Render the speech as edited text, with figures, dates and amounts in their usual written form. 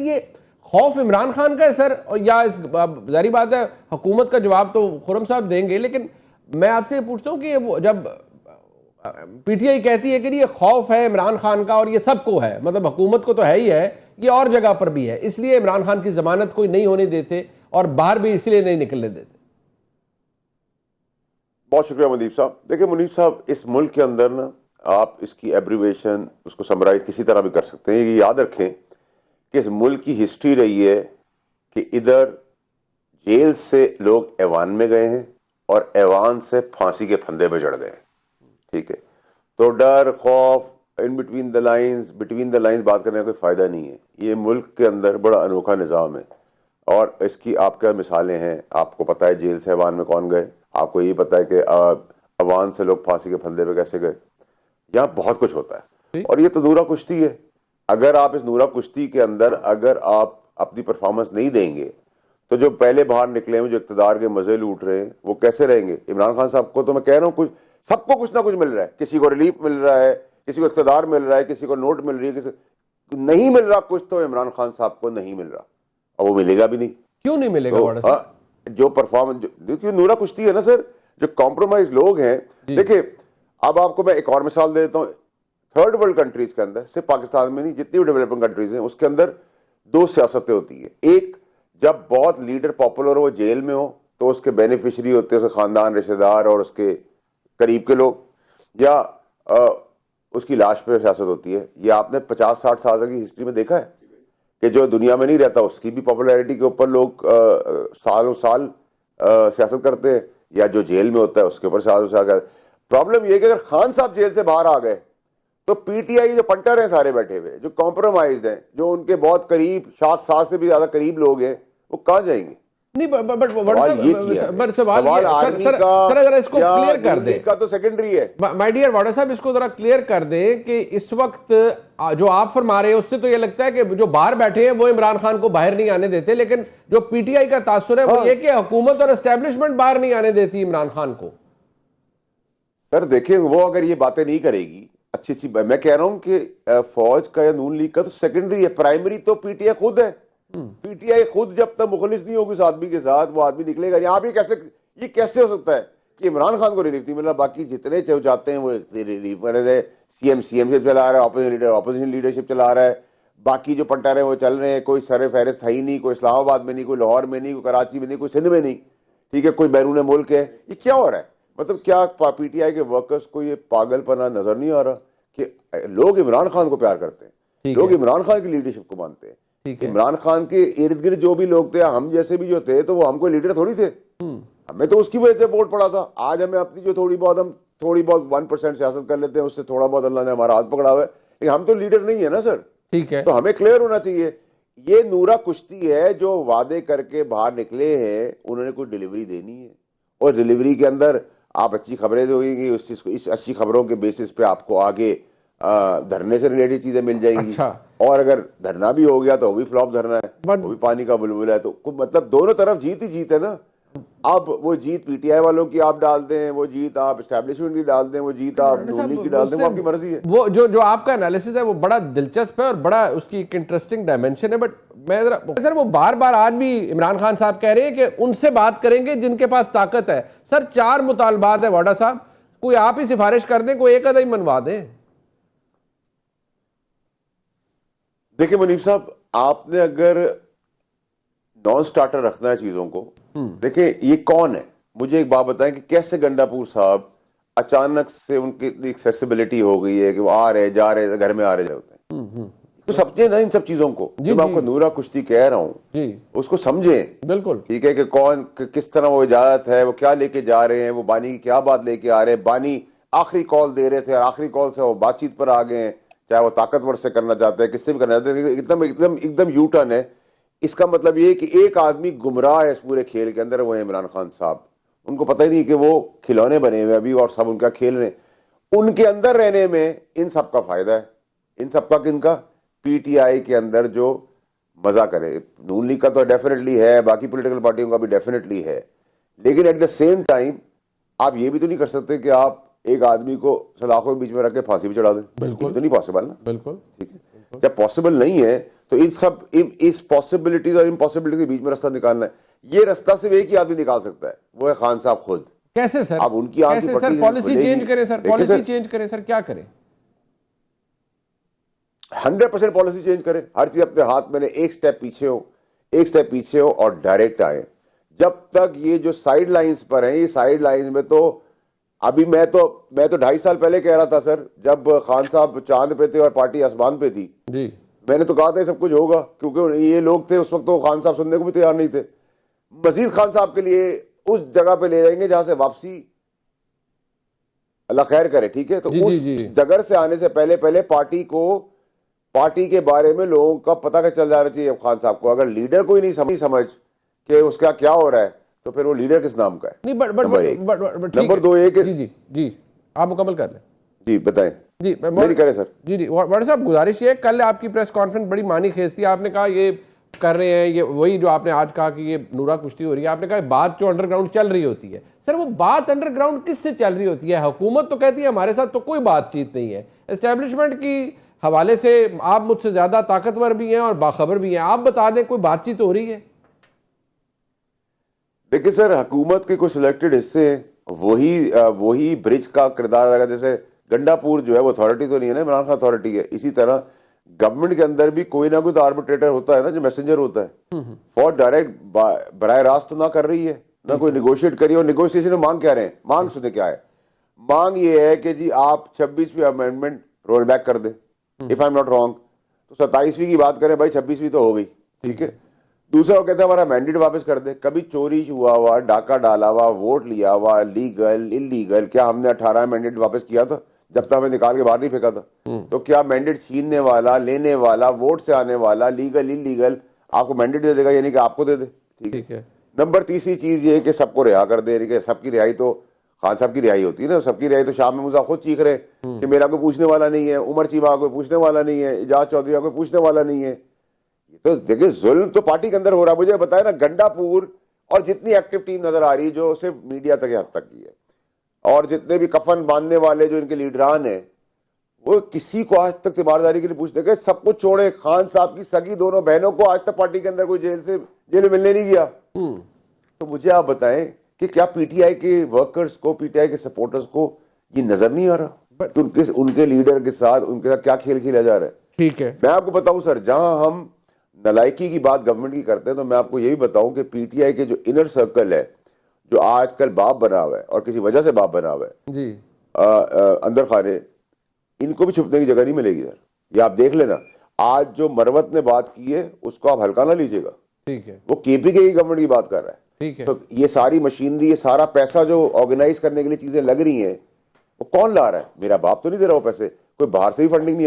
یہ خوف عمران خان کا ہے سر، یا ظاہری بات ہے حکومت کا جواب تو خرم صاحب دیں گے، لیکن میں آپ سے یہ پوچھتا ہوں کہ جب پی ٹی آئی کہتی ہے کہ یہ خوف ہے عمران خان کا اور یہ سب کو ہے، مطلب حکومت کو تو ہے ہی ہے، یہ اور جگہ پر بھی ہے، اس لیے عمران خان کی ضمانت کوئی نہیں ہونے دیتے اور باہر بھی اس لیے نہیں نکلنے دیتے. بہت شکریہ منیب صاحب. دیکھیں منیب صاحب، اس ملک کے اندر نا آپ اس کی ایبریویشن، اس کو سمرائز کسی طرح بھی کر سکتے ہیں. یہ یاد رکھیں کہ اس ملک کی ہسٹری رہی ہے کہ ادھر جیل سے لوگ ایوان میں گئے ہیں اور ایوان سے پھانسی کے پھندے پہ چڑھ گئے ہیں. ٹھیک ہے، تو ڈر، خوف، ان بٹوین دا لائنز بات کرنے کا کوئی فائدہ نہیں ہے. یہ ملک کے اندر بڑا انوکھا نظام ہے اور اس کی آپ کیا مثالیں ہیں. آپ کو پتہ ہے جیل سے ایوان میں کون گئے، آپ کو یہ پتہ ہے کہ ایوان سے لوگ پھانسی کے پھندے پہ کیسے گئے. یہاں بہت کچھ ہوتا ہے اور یہ تو نورہ کشتی ہے. اگر آپ اس نورہ کشتی کے اندر اگر آپ اپنی پرفارمنس نہیں دیں گے تو جو پہلے باہر نکلے ہیں، جو اقتدار کے مزے لوٹ رہے ہیں، وہ کیسے رہیں گے. عمران خان صاحب کو تو میں کہہ رہا ہوں سب کو کچھ نہ کچھ مل رہا ہے. کسی کو ریلیف مل رہا ہے، کسی کو اقتدار مل رہا ہے، کسی کو نوٹ مل رہی ہے، کسی نہیں مل رہا کچھ. تو عمران خان صاحب کو نہیں مل رہا اور وہ ملے گا بھی نہیں. کیوں نہیں ملے گا؟ جو پرفارمنس، دیکھیے نورہ کشتی ہے نا سر. جو کمپرومائز لوگ ہیں، دیکھیں اب آپ کو میں ایک اور مثال دے دیتا ہوں. تھرڈ ورلڈ کنٹریز کے اندر، صرف پاکستان میں نہیں، جتنی بھی ڈیولپنگ کنٹریز ہیں، اس کے اندر دو سیاستیں ہوتی ہیں. ایک، جب بہت لیڈر پاپولر ہو، وہ جیل میں ہو، تو اس کے بینیفیشری ہوتے ہیں اس کے خاندان، رشتہ دار اور اس کے قریب کے لوگ، یا اس کی لاش پہ سیاست ہوتی ہے. یہ آپ نے 50-60 سال کی ہسٹری میں دیکھا ہے کہ جو دنیا میں نہیں رہتا اس کی بھی پاپولیرٹی کے اوپر لوگ سالوں سال سیاست کرتے ہیں، یا جو جیل میں ہوتا ہے اس کے اوپر سالوں سال کرتے ہیں. پرابلم یہ کہ اگر خان صاحب جیل سے باہر آ گئے تو پی ٹی آئی جو پنٹر ہیں سارے بیٹھے ہوئے، جو کمپرومائزڈ ہیں، جو ان کے بہت قریب 7 سے بھی زیادہ قریب لوگ ہیں، وہ کہاں جائیں گے؟ مائی ڈیئر واڈا صاحب، اس کو ذرا کلیئر کر دیں کہ اس وقت جو آپ فرما رہے ہیں اس سے تو یہ لگتا ہے کہ جو باہر بیٹھے ہیں وہ عمران خان کو باہر نہیں آنے دیتے، لیکن جو پی ٹی آئی کا تاثر ہے وہ یہ کہ حکومت اور اسٹیبلشمنٹ باہر نہیں آنے دیتی عمران خان کو. سر دیکھیں، وہ اگر یہ باتیں نہیں کرے گی اچھی میں کہہ رہا ہوں کہ فوج کا یا نون لیگ کا تو سیکنڈری ہے، پرائمری تو پی ٹی آئی خود ہے. پی ٹی آئی خود جب تک مخلص نہیں ہوگی اس آدمی کے ساتھ، وہ آدمی نکلے گا. یہاں بھی یہ کیسے ہو سکتا ہے کہ عمران خان کو ریلیف نہیں مل رہا، باقی جتنے چاہتے ہیں وہ ریلیف کر رہے ہیں. سی ایم شپ چلا رہا ہے، اپوزیشن لیڈرشپ چلا رہا ہے، باقی جو پنٹارے وہ چل رہے ہیں. کوئی سر فہرست ہے ہی نہیں، کوئی اسلام آباد میں نہیں، کوئی لاہور میں نہیں، کوئی کراچی میں نہیں، کوئی سندھ میں نہیں. ٹھیک ہے، کوئی بیرون ملک ہے. یہ کیا ہو رہا ہے؟ مطلب کیا پی ٹی آئی کے ورکرز کو یہ پاگل پنا نظر نہیں آ رہا کہ لوگ عمران خان کو پیار کرتے ہیں، لوگ عمران خان کی لیڈرشپ کو مانتے ہیں. عمران خان کے ارد گرد جو بھی لوگ تھے، ہم جیسے بھی جو تھے، تو وہ ہم کوئی لیڈر تھوڑی تھے. ہمیں تو اس کی وجہ سے ووٹ پڑا تھا. آج ہمیں اپنی جو تھوڑی بہت 1% سیاست کر لیتے ہیں، اس سے تھوڑا بہت اللہ نے ہمارا ہاتھ پکڑا ہوا ہے، لیکن ہم تو لیڈر نہیں ہے نا سر. ٹھیک ہے، تو ہمیں کلیئر ہونا چاہیے. یہ نورہ کشتی ہے، جو وعدے کر کے باہر نکلے ہیں، انہوں نے کوئی ڈیلیوری دینی ہے، اور ڈیلیوری کے اندر آپ اچھی خبریں دیں گی، اس چیز کو، اس اچھی خبروں کے بیسس پہ آپ کو آگے دھرنے سے ریلیٹڈ چیزیں مل جائیں گی. اور اگر دھرنا بھی ہو گیا تو وہ بھی فلاپ دھرنا ہے، وہ بھی پانی کا بلبل ہے. تو مطلب دونوں طرف جیت ہی جیت ہے نا. اب وہ جیت پی ٹی آئی والوں کی آپ ڈال دیں، وہ جیت آپ اسٹیبلشمنٹ کی ڈال دیں، وہ جیت آپ نون لیگ کی ڈال دیں، وہ آپ کی مرضی ہے. وہ جو آپ کا انالیسس ہے وہ بڑا دلچسپ ہے اور بڑا اس کی ایک انٹرسٹنگ ڈائمنشن ہے. بٹ میں سر وہ بار بار آج بھی عمران خان صاحب کہہ رہے ہیں کہ ان سے بات کریں گے جن کے پاس طاقت ہے. سر 4 مطالبات ہیں واڈا صاحب، کوئی آپ ہی سفارش کر دیں، کوئی ایک آدھا ہی منوا دیں. دیکھیں منیب صاحب، آپ نے اگر نان سٹارٹر رکھنا ہے چیزوں کو، دیکھیں یہ کون ہے. مجھے ایک بات بتائیں کہ کیسے گنڈا پور صاحب اچانک سے ان کی اتنی ایکسیسیبلٹی ہو گئی ہے کہ وہ آ رہے جا رہے گھر میں آ رہے جاتے ہیں. تو سمجھیں نا ان سب چیزوں کو. جو میں آپ کو نورہ کشتی کہہ رہا ہوں اس کو سمجھیں. بالکل ٹھیک ہے، کہ کون کس طرح وہ اجازت ہے، وہ کیا لے کے جا رہے ہیں، وہ بانی کی کیا بات لے کے آ رہے ہیں. بانی آخری کال دے رہے تھے اور آخری کال سے وہ بات چیت پر آ گئے ہیں، چاہے وہ طاقتور سے کرنا چاہتے ہیں، کس سے بھی کرنا چاہتے ہیں. ایک دم یو ٹرن ہے. اس کا مطلب یہ کہ ایک آدمی گمراہ ہے اس پورے کھیل کے اندر، وہ ہے عمران خان صاحب. ان کو پتہ ہی نہیں کہ وہ کھلونے بنے ہوئے ابھی اور سب ان کا کھیل رہے ہیں. ان کے اندر رہنے میں ان سب کا فائدہ ہے. ان سب کا کن کا؟ پی ٹی آئی کے اندر جو مزہ کرے. نون لیگ کا تو ڈیفینیٹلی ہے، باقی پولیٹیکل پارٹیوں کا بھی ڈیفینیٹلی ہے، لیکن ایٹ دا سیم ٹائم آپ یہ بھی تو نہیں کر سکتے کہ آپ ایک آدمی کو سلاخوں کے بیچ میں رکھ کے پھانسی بھی چڑھا دیں. بالکل تو نہیں پاسبل نا. بالکل ٹھیک ہے، جب پاسبل نہیں ہے تو ان سب اس پاسبلٹیز اور امپاسبلٹیز کے بیچ میں رستہ نکالنا ہے. یہ رستہ صرف ایک ہی آدمی نکال سکتا ہے, وہ ہے خان صاحب خود. کیسے سر؟ اب ان کی آنکھ کیسے سر؟ پالیسی چینج کرے سر, پالیسی چینج کرے سر, کیا کرے؟ 100% پالیسی چینج کرے, ہر چیز اپنے ہاتھ میں نے, ایک سٹیپ پیچھے ہو اور ڈائریکٹ آئے. جب تک یہ جو سائیڈ لائنز پر ہیں, یہ سائیڈ لائنز میں تو ابھی میں تو 2.5 سال پہلے کہہ رہا تھا سر, جب خان صاحب چاند پہ تھے اور پارٹی آسمان پہ تھی, جی میں نے تو کہا تھا یہ سب کچھ ہوگا, کیونکہ یہ لوگ تھے اس وقت تو خان صاحب سننے کو بھی تیار نہیں تھے. مزید خان صاحب کے لیے اس جگہ پہ لے جائیں گے جہاں سے واپسی اللہ خیر کرے, ٹھیک ہے, تو اس جگہ سے آنے سے پہلے پارٹی کے بارے میں لوگوں کا پتہ کہ چل جانا چاہیے. خان صاحب کو اگر لیڈر کوئی نہیں سمجھ کہ اس کا کیا ہو رہا ہے, تو پھر وہ لیڈر کس نام کا ہے؟ نمبر 2 یہ کہ جی آپ مکمل کر لیں. جی بتائیں. جی میری کریں سر. جی وڈ صاحب گزارش یہ ہے, کل آپ کی پریس کانفرنس بڑی معنی خیز تھی. آپ نے کہا یہ کر رہے ہیں, یہ وہی جو آپ نے آج کہا کہ یہ نورا کشتی ہو رہی ہے. آپ نے کہا بات جو انڈر گراؤنڈ چل رہی ہوتی ہے, سر وہ بات انڈر گراؤنڈ کس سے چل رہی ہوتی ہے؟ حکومت تو کہتی ہے ہمارے ساتھ تو کوئی بات چیت نہیں ہے, اسٹیبلشمنٹ کی حوالے سے آپ مجھ سے زیادہ طاقتور بھی ہیں اور باخبر بھی ہیں, آپ بتا دیں کوئی بات چیت ہو رہی ہے؟ دیکھیں سر, حکومت کے کچھ سلیکٹڈ حصے ہیں, وہی برج کا کردار لگا. جیسے گنڈا پور جو ہے وہ اتھارٹی تو نہیں ہے نا, عمران خان اتھارٹی ہے. اسی طرح گورنمنٹ کے اندر بھی کوئی نہ کوئی تو آربیٹریٹر ہوتا ہے نا, جو میسنجر ہوتا ہے. فور ڈائریکٹ براہ راست تو نہ کر رہی ہے, نہ کوئی نیگوشیٹ کری. اور نیگوشیشن میں مانگ کیا رہے ہیں؟ مانگ سنے کیا ہے؟ مانگ یہ ہے کہ جی آپ 26ویں امینڈمنٹ رول بیک کر دیں, if I am not wrong. تو 27ویں کی بات کریں بھائی, 26ویں تو ہو گئی, ٹھیک ہے. دوسرا وہ کہتے ہیں ہمارا مینڈیٹ واپس کر دے. کبھی چوری ہوا ہوا, ڈاکہ ڈالا ہوا, ووٹ لیا ہوا, لیگل انلیگل, کیا ہم نے 18 مینڈیٹ واپس کیا تھا جب تک ہمیں نکال کے باہر نہیں پھینکا تھا؟ تو کیا مینڈیٹ چھیننے والا, لینے والا, ووٹ سے آنے والا, لیگل انلیگل آپ کو مینڈیٹ دے دے گا, یعنی کہ آپ کو دے دے, ٹھیک ہے. نمبر تیسری چیز یہ ہے کہ سب کو رہا کر دے, یعنی کہ سب کی رہائی تو خان صاحب کی رہائی ہوتی ہے نا. سب کی رہائی تو شام میں مزا خود چیخ رہے کہ میرا کوئی پوچھنے والا نہیں ہے, عمر چیمہ کوئی پوچھنے والا نہیں ہے, اعجاز چودھری کوئی پوچھنے والا نہیں ہے. تو دیکھیں ظلم تو پارٹی کے اندر ہو رہا ہے. مجھے بتائیں نا, گنڈا پور اور جتنی ایکٹیو ٹیم نظر آ رہی ہے جو صرف میڈیا تک حد تک کی ہے, اور جتنے بھی کفن باندھنے والے جو ان کے لیڈران ہیں, وہ کسی کو آج تک تیمارداری کے لیے پوچھتے کہ سب کچھ چھوڑے. خان صاحب کی سگی دونوں بہنوں کو آج تک پارٹی کے اندر کوئی جیل میں ملنے نہیں گیا. تو مجھے آپ بتائیں کہ کیا پی ٹی آئی کے ورکرز کو, پی ٹی آئی کے سپورٹرز کو یہ نظر نہیں آ رہا کہ ان کے لیڈر کے ساتھ ان کے ساتھ کیا کھیل کھیلا جا رہا ہے؟ ٹھیک ہے, میں آپ کو بتاؤں سر, جہاں ہم نلائکی کی بات گورنمنٹ کی کرتے ہیں, تو میں آپ کو یہ بھی بتاؤں کہ پی ٹی آئی کے جو انر سرکل ہے, جو آج کل باپ بنا ہوا ہے اور کسی وجہ سے باپ بنا ہوا ہے, جی اندر خانے, ان کو بھی چھپنے کی جگہ نہیں ملے گی سر. یہ آپ دیکھ لینا. آج جو مروت نے بات کی ہے اس کو آپ ہلکا نہ لیجیے گا, ٹھیک ہے, وہ کے پی کے گورنمنٹ کی بات کر رہا ہے. ٹھیک ہے. تو یہ ساری مشینری, یہ سارا پیسہ جو آرگنائز کرنے کے لیے چیزیں لگ رہی ہیں, وہ کون لا رہا ہے؟ میرا باپ تو نہیں دے رہا وہ پیسے, کوئی باہر سے بھی فنڈنگ نہیں آ